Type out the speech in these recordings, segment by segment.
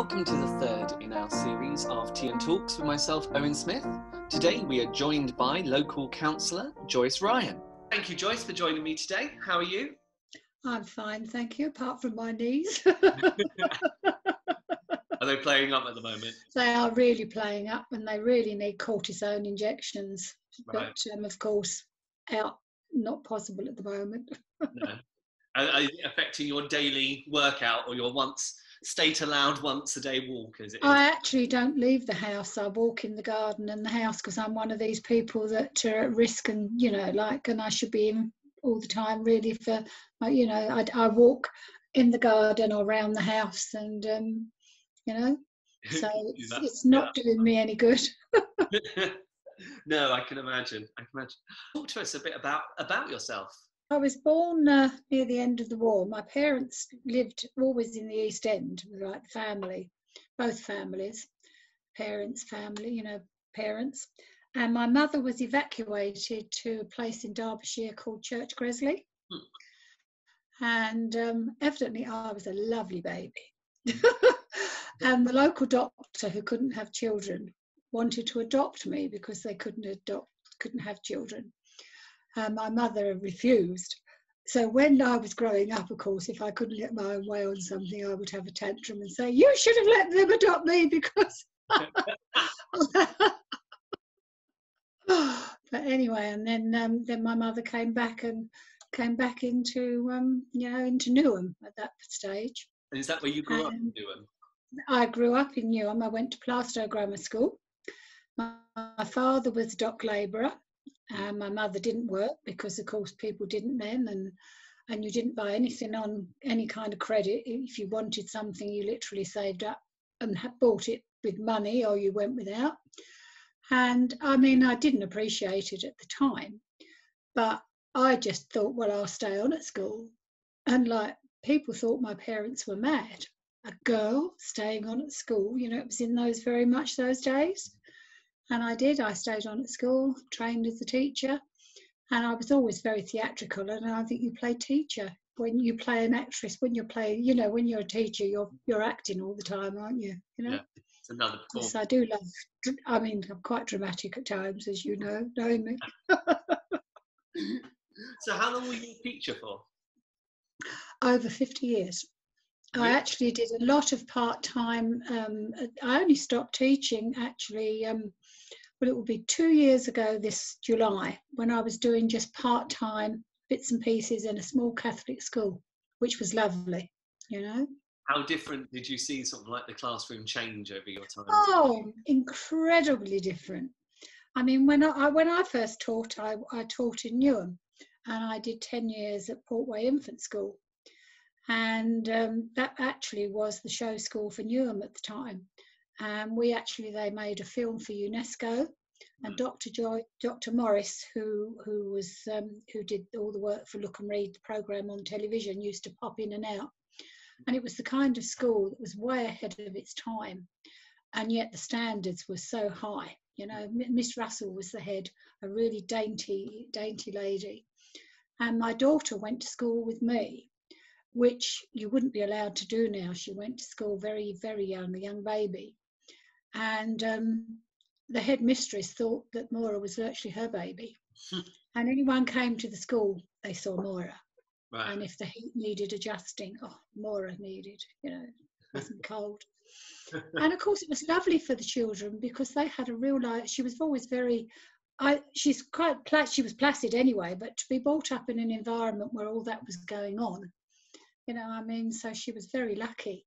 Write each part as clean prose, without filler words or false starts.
Welcome to the third in our series of Tea and Talks with myself, Owen Smith. Today we are joined by local councillor Joyce Ryan. Thank you, Joyce, for joining me today. How are you? I'm fine, thank you, apart from my knees. Are they playing up at the moment? They are really playing up and they really need cortisone injections. Right. But of course, not possible at the moment. No. Are it affecting your daily workout or your state allowed once a day walk as it is? I actually don't leave the house. I walk in the garden and the house because I'm one of these people that are at risk and, and I should be in all the time really for, I walk in the garden or around the house and, so it's not doing me any good. No, I can imagine. Talk to us a bit about yourself. I was born near the end of the war. My parents lived always in the East End, like family, both families, parents, family, parents. And my mother was evacuated to a place in Derbyshire called Church Gresley. And evidently I was a lovely baby. And the local doctor, who couldn't have children, wanted to adopt me because they couldn't have children. My mother refused. So when I was growing up, of course, if I couldn't get my own way on something, I would have a tantrum and say, "You should have let them adopt me because..." But anyway, and then my mother came back into into Newham at that stage. And is that where you grew up in Newham? I grew up in Newham. I went to Plaistow Grammar School. My father was a dock labourer. And my mother didn't work because, of course, people didn't then, and you didn't buy anything on any kind of credit. If you wanted something, you literally saved up and bought it with money, or you went without. And I mean, I didn't appreciate it at the time, but I just thought, well, I'll stay on at school. And like, people thought my parents were mad. A girl staying on at school, it was in very much those days. And I did. I stayed on at school, trained as a teacher, and I was always very theatrical. And I think you play teacher when you play an actress. When you play, when you're a teacher, you're acting all the time, aren't you? Yeah, it's another performance. Yes, I do love. I mean, I'm quite dramatic at times, as you know, knowing me. So, how long were you a teacher for? Over 50 years. Really? I actually did a lot of part-time. I only stopped teaching actually. Well, it will be 2 years ago this July, when I was doing just part-time bits and pieces in a small Catholic school, which was lovely, How different did you see sort of like the classroom change over your time? Oh, incredibly different. I mean, when I first taught, I taught in Newham, and I did 10 years at Portway Infant School. And that actually was the show school for Newham at the time. And they made a film for UNESCO, and Dr. Morris, who did all the work for Look and Read, the programme on television, used to pop in and out. And it was the kind of school that was way ahead of its time, and yet the standards were so high. Miss Russell was the head, a really dainty lady. And my daughter went to school with me, which you wouldn't be allowed to do now. She went to school very, very young, a young baby. And the headmistress thought that Maura was virtually her baby. And anyone came to the school, they saw Maura. Right. And if the heat needed adjusting, Maura needed, wasn't cold. And of course, it was lovely for the children because they had a real life. She was always she was placid anyway, but to be brought up in an environment where all that was going on, so she was very lucky.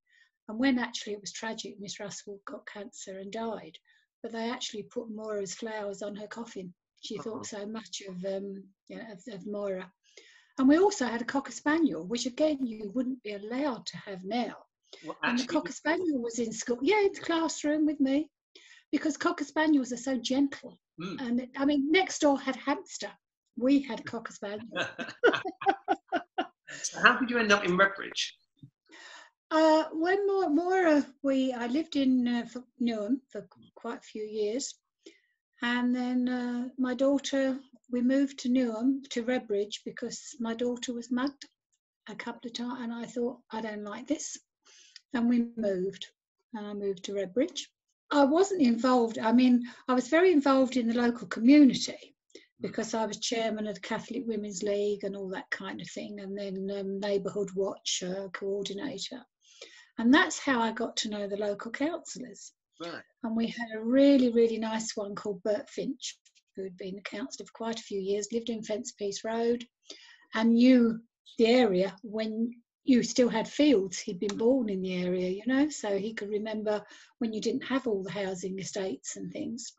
And when actually it was tragic, Miss Russell got cancer and died, but they actually put Maura's flowers on her coffin. She thought so much of Maura. And we also had a Cocker Spaniel, which again, you wouldn't be allowed to have now. Well, and the Cocker Spaniel was in school, in the classroom with me, because Cocker Spaniels are so gentle. And next door had hamster. We had a Cocker Spaniel. So how did you end up in Redbridge? When Maura, I lived in Newham for quite a few years, and then my daughter, we moved to Newham, to Redbridge, because my daughter was mugged a couple of times, and I thought, I don't like this, and we moved. and I moved to Redbridge. I wasn't involved. I mean, I was very involved in the local community because I was chairman of the Catholic Women's League and all that kind of thing, and then Neighbourhood Watch coordinator. And that's how I got to know the local councillors. Right. And we had a really, really nice one called Bert Finch, who had been a councillor for quite a few years, lived in Fencepiece Road, and knew the area when you still had fields. He'd been born in the area, you know, so he could remember when you didn't have all the housing estates and things.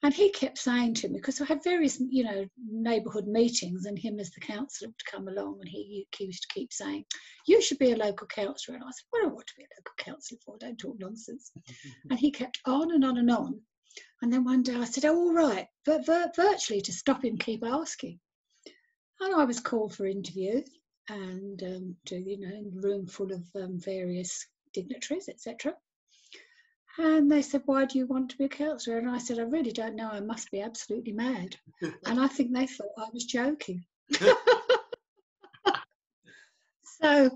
And he kept saying to me, because I had various, you know, neighbourhood meetings, and him as the councillor would come along, and he used to keep saying, you should be a local councillor. And I said, what do I want to be a local councillor for? Don't talk nonsense. And he kept on and on and on. And then one day I said, oh, all right, but virtually to stop him keep asking. And I was called for interviews, and to, you know, in a room full of various dignitaries, etc. And they said, why do you want to be a councillor? And I said, I really don't know. I must be absolutely mad. And I think they thought I was joking. So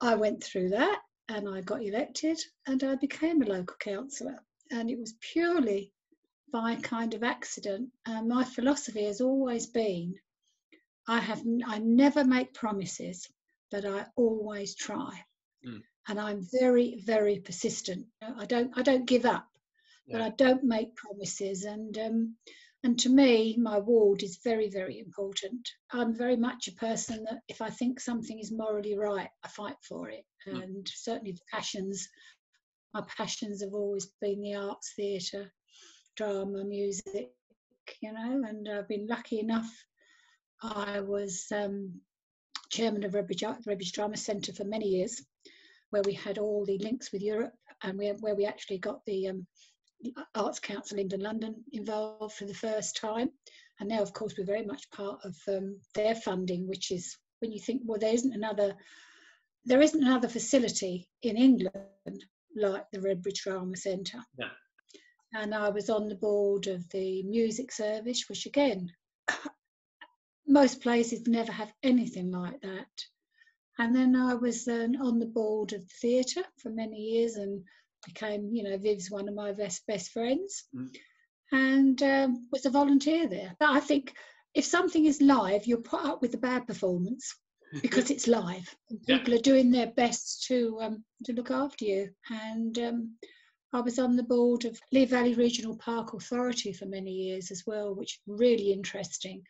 I went through that, and I got elected, and I became a local councillor. And it was purely by kind of accident. My philosophy has always been, I never make promises, but I always try. And I'm very, very persistent. I don't give up, but I don't make promises. And to me, my ward is very, very important. I'm very much a person that if I think something is morally right, I fight for it. And certainly my passions have always been the arts, theatre, drama, music, you know, and I've been lucky enough. I was chairman of Redbridge Drama Centre for many years, where we had all the links with Europe, and where we actually got the Arts Council England London involved for the first time. And now, of course, we're very much part of their funding, which is when you think, well, there isn't another facility in England like the Redbridge Drama Centre. Yeah. And I was on the board of the music service, which again, most places never have anything like that. And then I was on the board of the theatre for many years, and became, you know, Viv's one of my best friends, and was a volunteer there. But I think if something is live, you'll put up with the bad performance because it's live, and people are doing their best to look after you. And I was on the board of Lee Valley Regional Park Authority for many years as well, which is really interesting.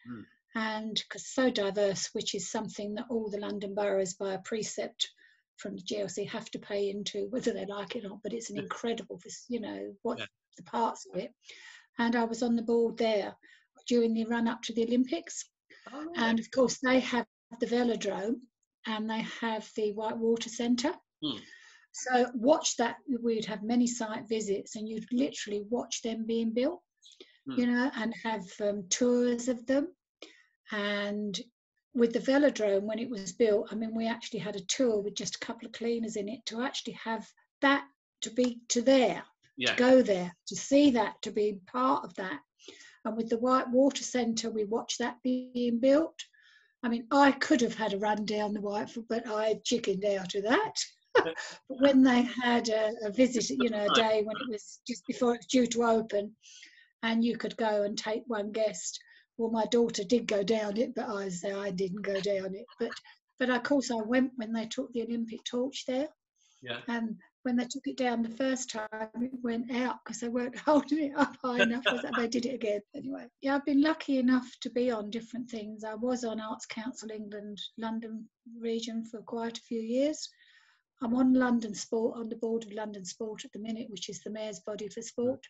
And because so diverse, which is something that all the London boroughs by a precept from the GLC have to pay into, whether they like it or not, but it's an incredible, you know, the parts of it. And I was on the board there during the run up to the Olympics. And of course they have the velodrome, and they have the Whitewater Centre. So watch that, we'd have many site visits, and you'd literally watch them being built, you know, and have tours of them. And with the velodrome, when it was built, I mean, we actually had a tour with just a couple of cleaners in it to actually have that, to go there, to see that, to be part of that. And with the Whitewater Centre, we watched that being built. I mean, I could have had a run down the Whitewater, but I chickened out of that. But when they had a visit, you know, a day when it was just before it was due to open, and you could go and take one guest. Well, my daughter did go down it, but I didn't go down it. But of course I went when they took the Olympic torch there. And when they took it down the first time, it went out because they weren't holding it up high enough. They did it again anyway. Yeah, I've been lucky enough to be on different things. I was on Arts Council England London region for quite a few years. I'm on London Sport, on the board of London Sport at the minute, which is the mayor's body for sport.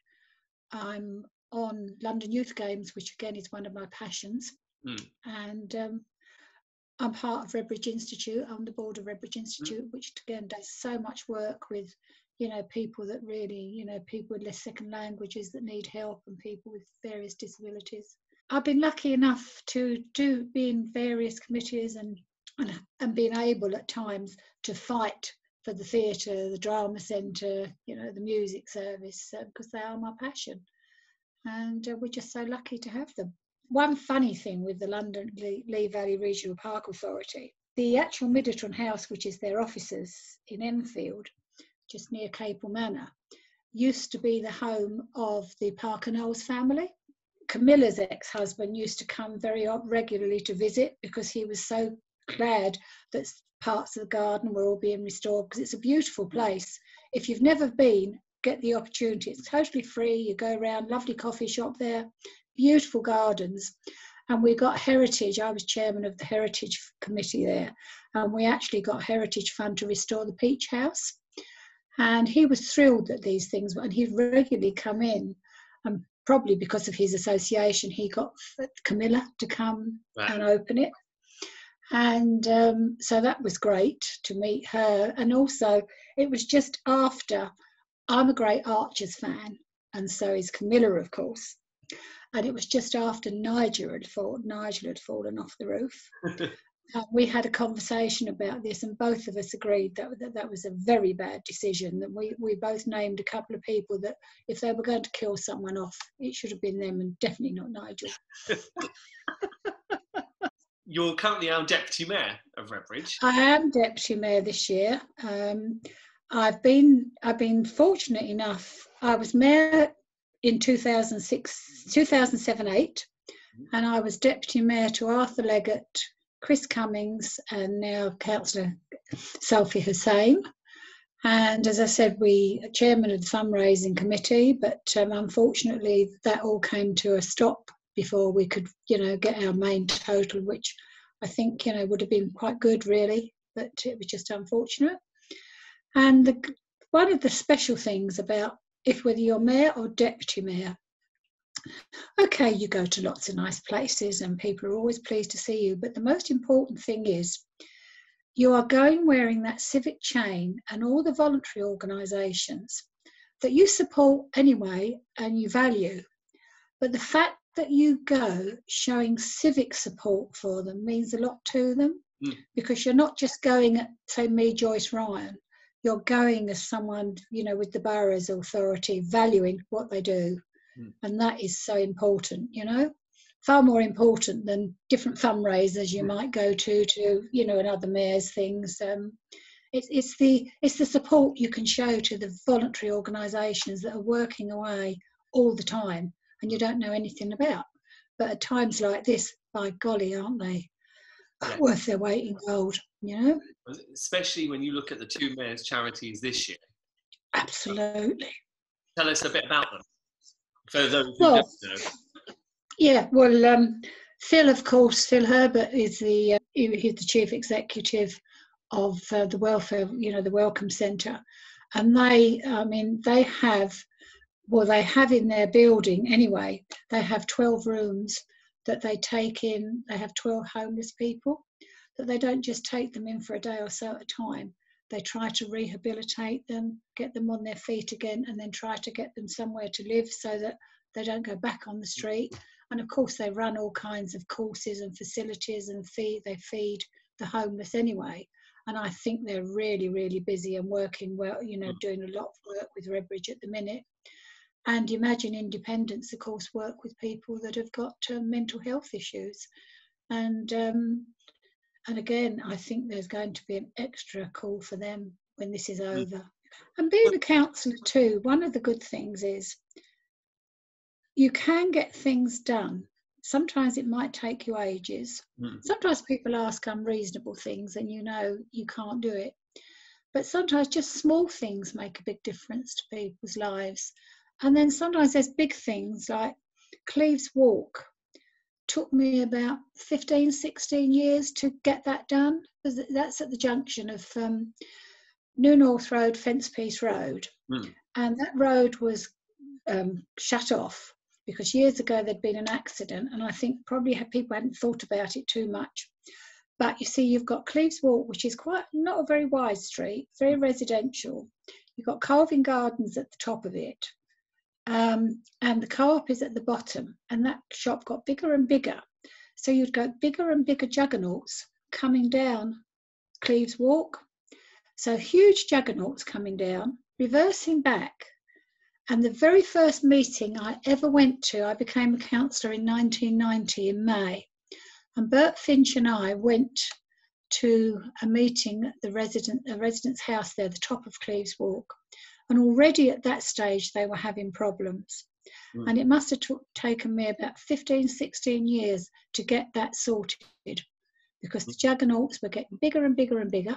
I'm on London Youth Games, which again is one of my passions. And I'm part of Redbridge Institute, on the board of Redbridge Institute, which again does so much work with, you know, people that really, you know, people with less second languages that need help, and people with various disabilities. I've been lucky enough to be in various committees and being able at times to fight for the theatre, the drama centre, you know, the music service, because they are my passion. And we're just so lucky to have them. One funny thing with the London Lee Valley Regional Park Authority, the actual Middleton House, which is their offices in Enfield, just near Capel Manor, used to be the home of the Parker Knowles family. Camilla's ex-husband used to come very regularly to visit because he was so glad that parts of the garden were all being restored, because it's a beautiful place. If you've never been, get the opportunity. It's totally free. You go around, lovely coffee shop there, beautiful gardens. And we got Heritage. I was chairman of the Heritage Committee there, and we actually got Heritage Fund to restore the Peach House. And he was thrilled that these things were, and he'd regularly come in, and probably because of his association, he got Camilla to come and open it. And so that was great to meet her. And also, it was just after, I'm a great Archers fan, and so is Camilla, of course. And it was just after Nigel had fallen off the roof. We had a conversation about this, and both of us agreed that was a very bad decision. That we both named a couple of people that if they were going to kill someone off, it should have been them, and definitely not Nigel. You're currently our deputy mayor of Redbridge. I am deputy mayor this year. I've been fortunate enough. I was mayor in 2007-8, and I was deputy mayor to Arthur Leggett, Chris Cummings, and now councillor Sophie Hussain. And as I said, we are chairman of the fundraising committee, but unfortunately that all came to a stop before we could, get our main total, which I think, would have been quite good really, but it was just unfortunate. And one of the special things about whether you're mayor or deputy mayor, okay, you go to lots of nice places and people are always pleased to see you, but the most important thing is you are going wearing that civic chain and all the voluntary organisations that you support anyway and you value. But the fact that you go showing civic support for them means a lot to them, because you're not just going at, say, me, Joyce Ryan. You're going as someone, with the borough's authority, valuing what they do. And that is so important, far more important than different fundraisers you might go to, and other mayors' things. It's the support you can show to the voluntary organisations that are working away all the time and you don't know anything about. But at times like this, by golly, aren't they worth their weight in gold, Especially when you look at the two mayors' charities this year. Absolutely. Tell us a bit about them, for those who don't know. Yeah, well, Phil Herbert is he's the chief executive of the welfare, the Welcome Centre, and they have in their building anyway. They have 12 rooms that they take in. They have 12 homeless people that they don't just take them in for a day or so at a time. They try to rehabilitate them, get them on their feet again, and then try to get them somewhere to live so that they don't go back on the street. And of course, they run all kinds of courses and facilities, and they feed the homeless anyway. And I think they're really, really busy and working well, doing a lot of work with Redbridge at the minute. And Imagine Independence, of course, work with people that have got mental health issues. And again, I think there's going to be an extra call for them when this is over. And being a councillor too, one of the good things is you can get things done. Sometimes it might take you ages. Sometimes people ask unreasonable things and you can't do it. But sometimes just small things make a big difference to people's lives. And then sometimes there's big things like Cleves Walk. Took me about 15, 16 years to get that done. That's at the junction of New North Road, Fencepiece Road. And that road was shut off because years ago there'd been an accident, and I think probably people hadn't thought about it too much. But you see, you've got Cleves Walk, which is quite not a very wide street, very residential. You've got Calvin Gardens at the top of it. And the co-op is at the bottom, and that shop got bigger and bigger. So you'd go bigger and bigger juggernauts coming down Cleves Walk. So huge juggernauts coming down, reversing back. And the very first meeting I ever went to, I became a councillor in 1990 in May. And Bert Finch and I went to a meeting at the resident's house there, the top of Cleves Walk. And already at that stage, they were having problems. And it must have taken me about 15, 16 years to get that sorted, because the juggernauts were getting bigger and bigger and bigger,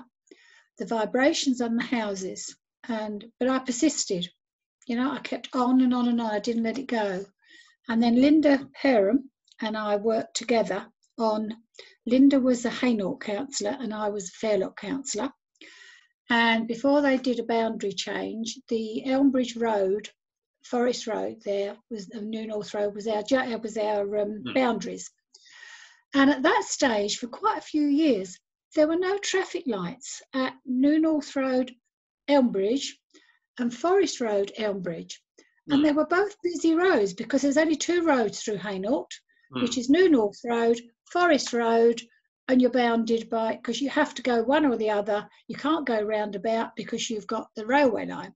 the vibrations on the houses. But I persisted. You know, I kept on and on and on. I didn't let it go. And then Linda Perham and I worked together on, Linda was a Hainault councillor and I was a Fairlock councillor. And before they did a boundary change, the Elmbridge Road, Forest Road there, was New North Road, was our boundaries. And at that stage, for quite a few years, there were no traffic lights at New North Road, Elmbridge, and Forest Road, Elmbridge. And they were both busy roads because there's only two roads through Hainault, which is New North Road, Forest Road, and you're bounded by, because you have to go one or the other. You can't go roundabout because you've got the railway line.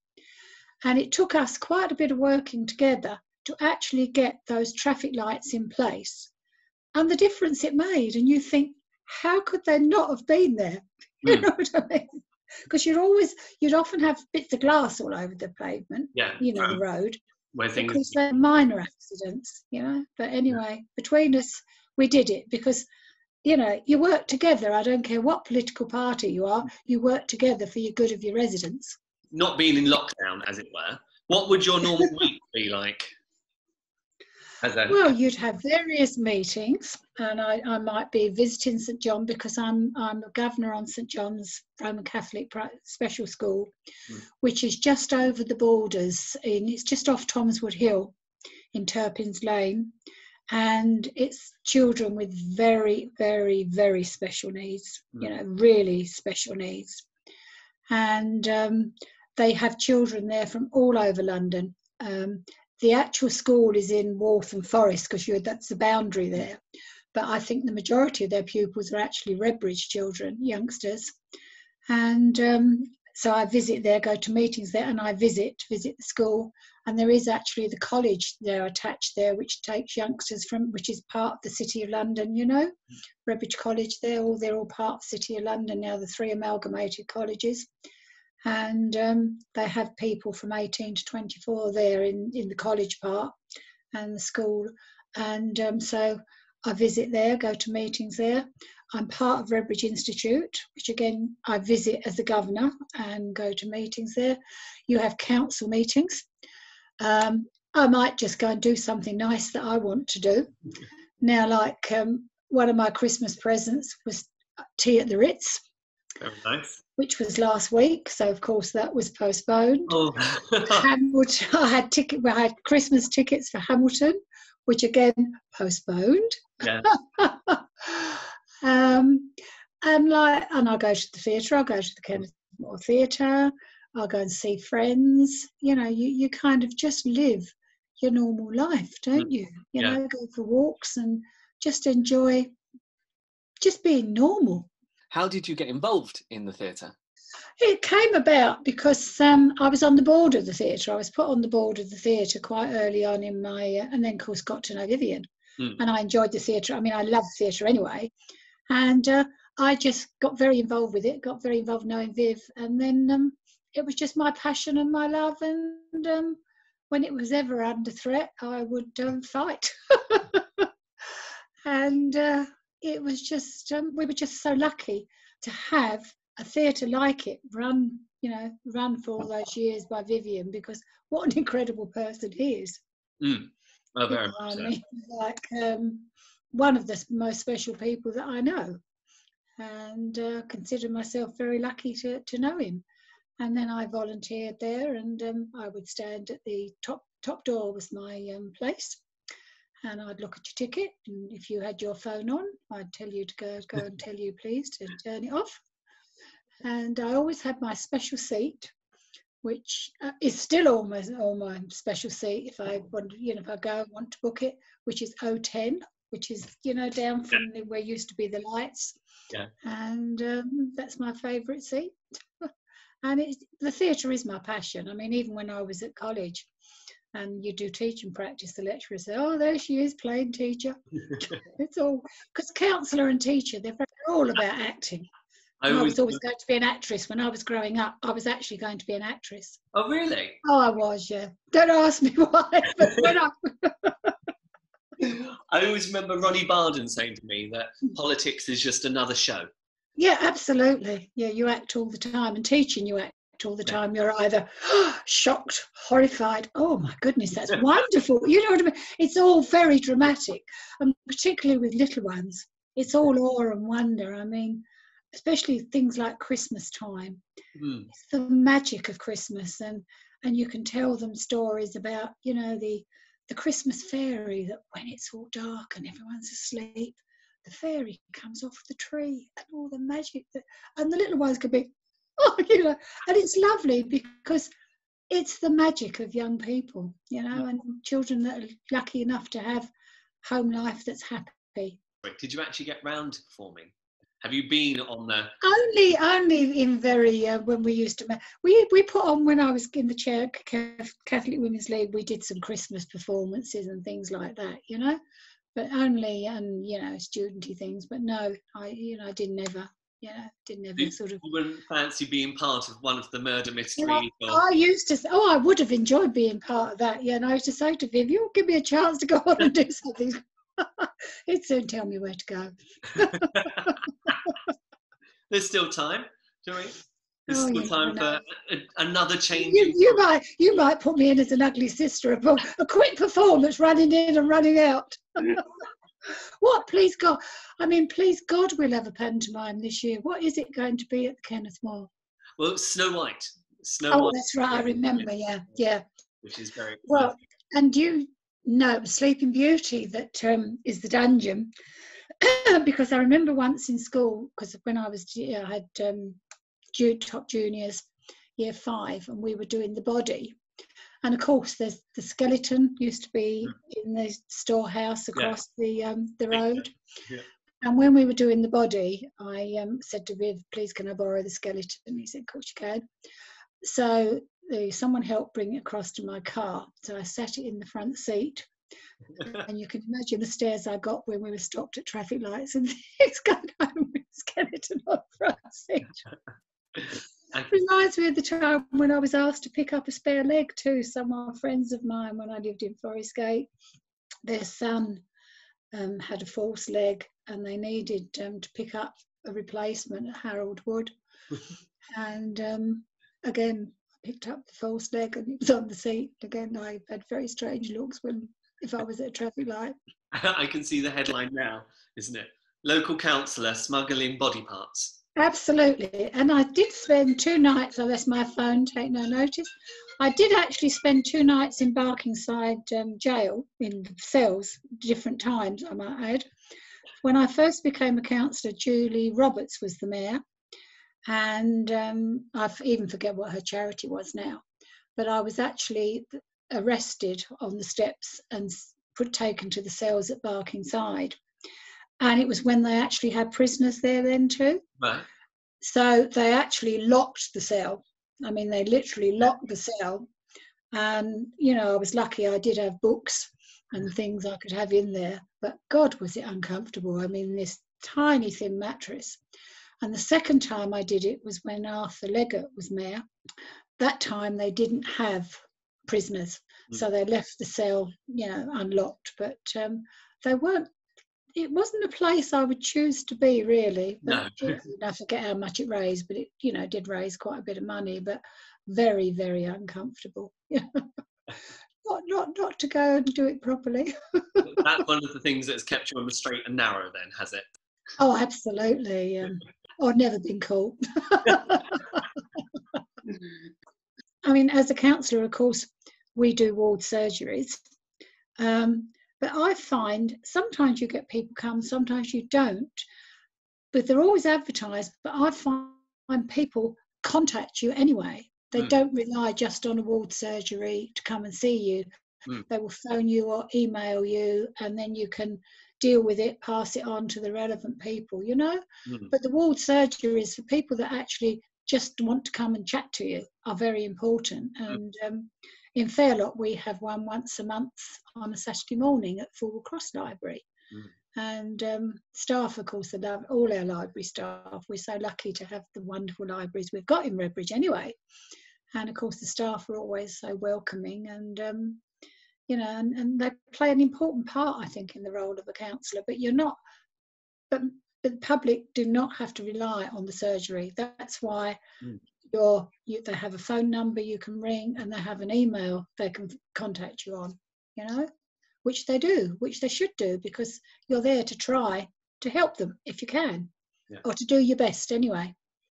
And it took us quite a bit of working together to actually get those traffic lights in place. And the difference it made, and you think, how could they not have been there? You know what I mean? Because you'd often have bits of glass all over the pavement, the road, because they're minor accidents, you know. But anyway, between us, we did it because, you know, you work together. I don't care what political party you are, you work together for your good of your residents. Not being in lockdown, as it were, what would your normal week be like? Well, you'd have various meetings, and I might be visiting St John because I'm a governor on St John's Roman Catholic Special School, which is just over the borders. It's just off Tomswood Hill in Turpin's Lane, and it's children with very, very, very special needs, you know, really special needs. And they have children there from all over London. The actual school is in Waltham Forest because that's the boundary there. But I think the majority of their pupils are actually Redbridge children, youngsters. And so I visit there, go to meetings there, and I visit the school. And there is actually the college there attached there, which takes youngsters from, which is part of the City of London, you know. Redbridge College, they're all part of the City of London now, the three amalgamated colleges. And they have people from 18 to 24 there in the college part and the school. And so I visit there, go to meetings there. I'm part of Redbridge Institute, which again, I visit as the governor and go to meetings there. You have council meetings. I might just go and do something nice that I want to do. Now, like one of my Christmas presents was tea at the Ritz. Very nice. Which was last week, so of course that was postponed. Oh. Hamilton, I had Christmas tickets for Hamilton, which again postponed. Yeah. And I'll go to the theatre. I'll go to the Kenneth Moore Theatre. I'll go and see friends. You know, you kind of just live your normal life, don't you? You know, go for walks and just enjoy just being normal. How did you get involved in the theatre? It came about because I was on the board of the theatre. I was put on the board of the theatre quite early on in my, and then of course got to know Vivian. And I enjoyed the theatre. I mean, I love theatre anyway. And I just got very involved with it, got very involved knowing Viv. And then it was just my passion and my love. And when it was ever under threat, I would fight. And it was just, we were just so lucky to have a theatre like it run for all those years by Vivian, because what an incredible person he is. Oh, very much so. I mean, like one of the most special people that I know, and consider myself very lucky to know him. And then I volunteered there, and I would stand at the top door was my place. And I'd look at your ticket, and if you had your phone on, I'd tell you to go and tell you, please, to turn it off. And I always had my special seat, which is still almost my special seat if I want, if I go and want to book it, which is 010, which is, down from where used to be the lights. Yeah. And that's my favourite seat. And the theatre is my passion. I mean, even when I was at college, and you do teaching practice, the lecturer said, "Oh, there she is, playing teacher." It's all, because counsellor and teacher, they're all about acting. I was always going to be an actress. When I was growing up, I was actually going to be an actress. Oh, really? Oh, I was, yeah. Don't ask me why, but when I always remember Ronnie Barden saying to me that politics is just another show. Yeah, absolutely. Yeah, you act all the time, and teaching you act all the time. You're either shocked, horrified. Oh my goodness, that's wonderful. You know what I mean? It's all very dramatic, and particularly with little ones, it's all awe and wonder. I mean, especially things like Christmas time. It's the magic of Christmas, and you can tell them stories about, you know, the Christmas fairy, that when it's all dark and everyone's asleep, the fairy comes off the tree, and all the magic that, and the little ones could be, oh, you know, and it's lovely because it's the magic of young people, you know, and children that are lucky enough to have home life that's happy. Did you actually get round to performing? Have you been on the... Only in very, when we used to, we put on, when I was in the chair, Catholic Women's League, we did some Christmas performances and things like that, you know, but only, and, you know, studenty things, but no, I didn't ever sort of... You wouldn't fancy being part of one of the murder mysteries? You know, I used to, I would have enjoyed being part of that, yeah, and I used to say to Viv, you'll give me a chance to go on and do something. He'd soon tell me where to go. There's still time, do you know? There's still time for another change. You might put me in as an ugly sister, a quick performance, running in and running out. What, please God? I mean, please God, we'll have a pantomime this year. What is it going to be at the Kenneth Moore? Well, Snow White. White. That's right. I remember. Yeah. Which is very well. And you know, Sleeping Beauty, that is the dungeon. Because I remember once in school, because when I was, I had top juniors, year 5, and we were doing the body. And of course, there's the skeleton used to be in the storehouse across the road. Yeah. And when we were doing the body, I said to Viv, please can I borrow the skeleton? And he said, of course you can. So someone helped bring it across to my car. So I sat it in the front seat. And you can imagine the stares I got when we were stopped at traffic lights and things going home with the skeleton on the front seat. It reminds me of the time when I was asked to pick up a spare leg too. Some friends of mine, when I lived in Forest Gate, their son had a false leg and they needed to pick up a replacement at Harold Wood. And again, I picked up the false leg and it was on the seat. Again, I had very strange looks if I was at a traffic light. I can see the headline now, isn't it? Local councillor smuggling body parts. Absolutely. And I did spend 2 nights, I left my phone, take no notice. I did actually spend 2 nights in Barkingside jail, in cells, different times, I might add. When I first became a councillor, Julie Roberts was the mayor. And I even forget what her charity was now. But I was actually arrested on the steps and taken to the cells at Barkingside. And it was when they actually had prisoners there then too. Right. So they actually locked the cell. I mean, they literally locked the cell. And, you know, I was lucky I did have books and things I could have in there. But God, was it uncomfortable. I mean, this tiny thin mattress. And the second time I did it was when Arthur Leggett was mayor. That time they didn't have prisoners. So they left the cell, you know, unlocked. But they weren't. It wasn't a place I would choose to be, really. But no. I forget how much it raised, but it, you know, did raise quite a bit of money, but very, very uncomfortable. not to go and do it properly. That's one of the things that's kept you on the straight and narrow then, has it? Oh, absolutely. I've never been caught. I mean, as a councillor, of course, we do ward surgeries. But I find sometimes you get people come, sometimes you don't. But they're always advertised. But I find people contact you anyway. They don't rely just on a ward surgery to come and see you. They will phone you or email you, and then you can deal with it, pass it on to the relevant people, you know. But the ward surgeries for people that actually just want to come and chat to you are very important. And in Fairlock, we have one once a month on a Saturday morning at Fulwood Cross Library. And staff, of course, I love all our library staff. We're so lucky to have the wonderful libraries we've got in Redbridge anyway. And of course, the staff are always so welcoming, and you know, and they play an important part, I think, in the role of a councillor. But you're not, but the public do not have to rely on the surgery. That's why they have a phone number you can ring, and they have an email they can contact you on, you know, which they do, which they should do, because you're there to try to help them if you can, or to do your best anyway.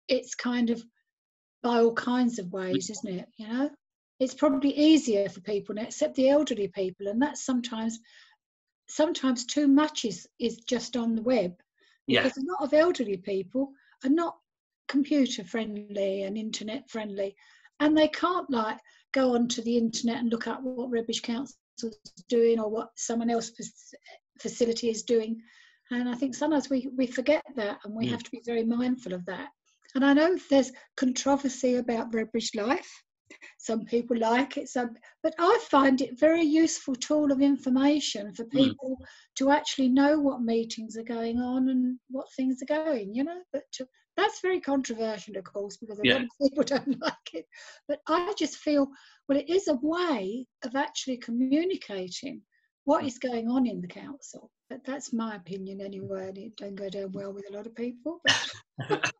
It's kind of by all kinds of ways, isn't it? You know, it's probably easier for people, except the elderly people, and that's sometimes too much is just on the web, because a lot of elderly people are not computer friendly and internet friendly, and they can't like go onto the internet and look up what Redbridge Council is doing or what someone else's facility is doing. And I think sometimes we forget that, and we have to be very mindful of that. And I know there's controversy about Redbridge Life. Some people like it, but I find it a very useful tool of information for people to actually know what meetings are going on and what things are going, you know. But that's very controversial, of course, because a lot of people don't like it. But I just feel, well, it is a way of actually communicating what is going on in the council. But that's my opinion anyway, and it don't go down well with a lot of people. But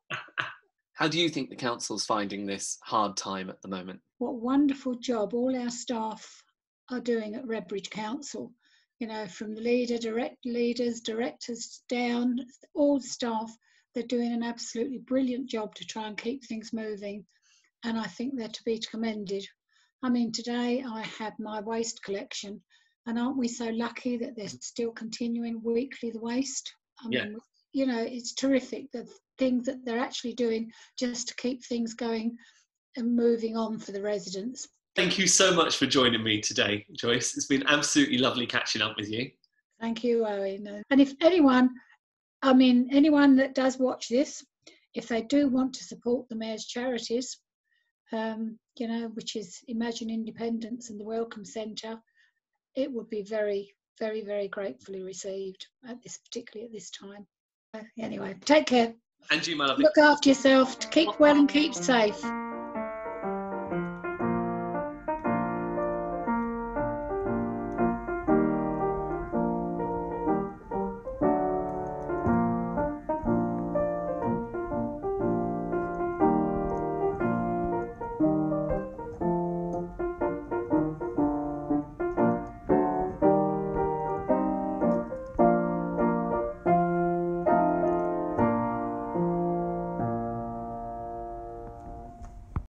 how do you think the council's finding this hard time at the moment? What a wonderful job all our staff are doing at Redbridge Council. You know, from the leaders, directors down, all the staff, they're doing an absolutely brilliant job to try and keep things moving. And I think they're to be commended. I mean, today I had my waste collection, and aren't we so lucky that they're still continuing weekly the waste? I mean, you know, it's terrific, the things that they're actually doing just to keep things going and moving on for the residents. Thank you so much for joining me today, Joyce. It's been absolutely lovely catching up with you. Thank you, Owen. And if anyone that does watch this, if they do want to support the Mayor's charities, you know, which is Imagine Independence and the Welcome Centre, it would be very, very, very gratefully received, particularly at this time. Anyway, take care. And you, my lovely. Look after yourself, keep well and keep safe.